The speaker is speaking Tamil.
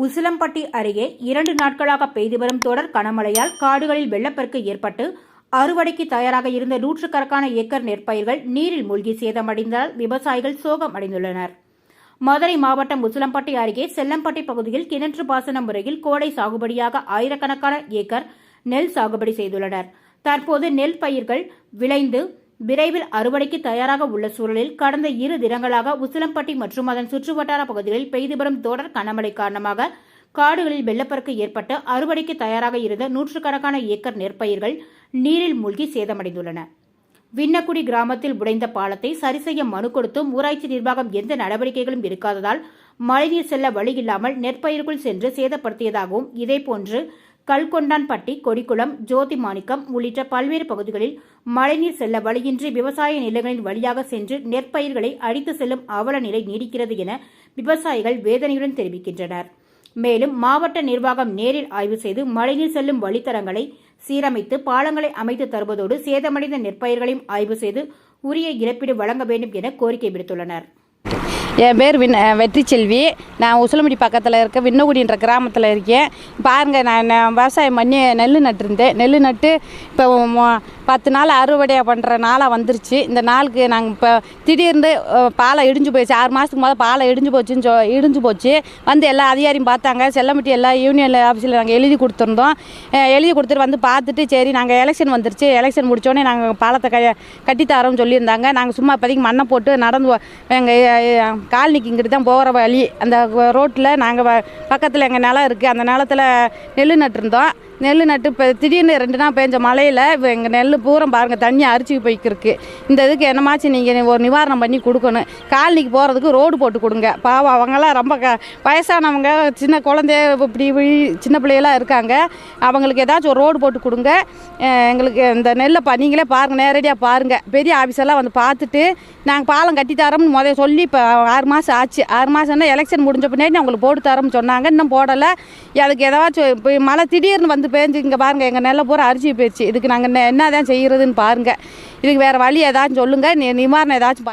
உசிலம்பட்டி அருகே 2 நாட்களாக பெய்து வரும் தொடர் கனமழையால் காடுகளில் வெள்ளப்பெருக்கு ஏற்பட்டு அறுவடைக்கு தயாராக இருந்த நூற்றுக்கணக்கான ஏக்கர் நெற்பயிர்கள் நீரில் மூழ்கி சேதமடைந்ததால் விவசாயிகள் சோகம் அடைந்துள்ளனர். மதுரை மாவட்டம் உசிலம்பட்டி அருகே செல்லம்பட்டி பகுதியில் கிணற்று பாசன முறையில் கோடை சாகுபடியாக ஆயிரக்கணக்கான ஏக்கர் நெல் சாகுபடி செய்துள்ளனர். தற்போது நெல் பயிர்கள் விளைந்து விரைவில் அறுவடைக்கு தயாராக உள்ள சூழலில் கடந்த 2 தினங்களாக உசிலம்பட்டி மற்றும் அதன் சுற்றுவட்டார பகுதிகளில் பெய்து வரும் தொடர் கனமழை காரணமாக காடுகளில் வெள்ளப்பெருக்கு ஏற்பட்டு அறுவடைக்கு தயாராக இருந்த நூற்றுக்கணக்கான ஏக்கர் நெற்பயிர்கள் நீரில் மூழ்கி சேதமடைந்துள்ளன. விண்ணக்குடி கிராமத்தில் உடைந்த பாலத்தை சரி செய்ய மனு கொடுத்தும் ஊராட்சி நிர்வாகம் எந்த நடவடிக்கைகளும் எடுக்காததால் மழைநீர் செல்ல வழியில்லாமல் நெற்பயிர்கள் சென்று சேதப்படுத்தியதாகவும், இதேபோன்று கல்கொண்டான்பட்டி, கொடிக்குளம், ஜோதி மாணிக்கம் உள்ளிட்ட பல்வேறு பகுதிகளில் மழைநீர் செல்ல வழியின்றி விவசாய நிலங்களின் வழியாக சென்று நெற்பயிர்களை அடித்து செல்லும் அவல நிலை நீடிக்கிறது என விவசாயிகள் வேதனையுடன் தெரிவிக்கின்றனர். மேலும் மாவட்ட நிர்வாகம் நேரில் ஆய்வு செய்து மழைநீர் செல்லும் வழித்தடங்களை சீரமைத்து பாலங்களை அமைத்து தருவதோடு சேதமடைந்த நெற்பயிர்களையும் ஆய்வு செய்து உரிய இழப்பீடு வழங்க வேண்டும் என கோரிக்கை விடுத்துள்ளனர். என் பேர் வெற்றி செல்வி. நான் உசிலம்பட்டி பக்கத்தில் இருக்க விண்ணகுடின்ற கிராமத்தில் இருக்கேன். பாருங்கள், நான் விவசாயம் பண்ணி நெல் நட்டுருந்தேன். நெல் நட்டு இப்போ 10 நாள் அறுவடை பண்ணுற நாளாக வந்துருச்சு. இந்த நாளுக்கு நாங்கள் இப்போ திடீர்னு பாலை இடிஞ்சு போயிடுச்சு. 6 மாதத்துக்கு முதல்ல பாலை இடிஞ்சு போச்சு. வந்து எல்லா அதிகாரியும் பார்த்தாங்க. செல்லம்பட்டி எல்லா யூனியன் ஆஃபீஸில் நாங்கள் எழுதி கொடுத்துருந்தோம். எழுதி கொடுத்துட்டு வந்து பார்த்துட்டு, சரி நாங்கள் எலெக்ஷன் வந்துருச்சு, எலெக்ஷன் முடித்தோடனே நாங்கள் பாலத்தை கட்டித்தரோம்னு சொல்லியிருந்தாங்க. நாங்கள் சும்மா இப்போதைக்கு மண்ணை போட்டு நடந்து எங்கள் காலனிக்கு இங்கிட்டு தான் போகிற வழி. அந்த ரோட்டில் நாங்கள் பக்கத்தில் எங்கள் நிலம் இருக்குது. அந்த நிலத்தில் நெல் நட்டுருந்தோம். நெல் நட்டு இப்போ திடீர்னு 2 நாள் பெஞ்ச மழையில் இப்போ எங்கள் நெல் பூரா பாருங்கள் தண்ணி அரிச்சு போய்க்கிருக்கு. இந்த இதுக்கு என்னமாச்சும் நீங்கள் ஒரு நிவாரணம் பண்ணி கொடுக்கணும். காலனிக்கு போகிறதுக்கு ரோடு போட்டு கொடுங்க. பாவம் அவங்களாம் ரொம்ப வயசானவங்க, சின்ன குழந்தை, இப்படி சின்ன பிள்ளைகளாம் இருக்காங்க. அவங்களுக்கு ஏதாச்சும் ஒரு ரோடு போட்டு கொடுங்க. எங்களுக்கு இந்த நெல்லை நீங்களே பாருங்கள், நேரடியாக பாருங்கள். பெரிய ஆஃபீஸெல்லாம் வந்து பார்த்துட்டு நாங்கள் பாலம் கட்டித்தரோம்னு முதல்ல சொல்லி இப்போ 6 மாதம் ஆச்சு. 6 மாதம்னா எலெக்ஷன் முடிஞ்ச பின்னாடி அவங்களுக்கு போட்டு தரோம்னு சொன்னாங்க. இன்னும் போடலை. அதுக்கு ஏதாச்சும் இப்போ மழை திடீர்னு வந்து பேஞ்சு இங்கே பாருங்கள் எங்கள் நெல்லை பூரா அரிசி போயிடுச்சு. இதுக்கு நாங்கள் என்ன தான் செய்கிறதுன்னு பாருங்கள். இதுக்கு வேறு வழி ஏதாச்சும் சொல்லுங்கள், நிவாரணம் ஏதாச்சும்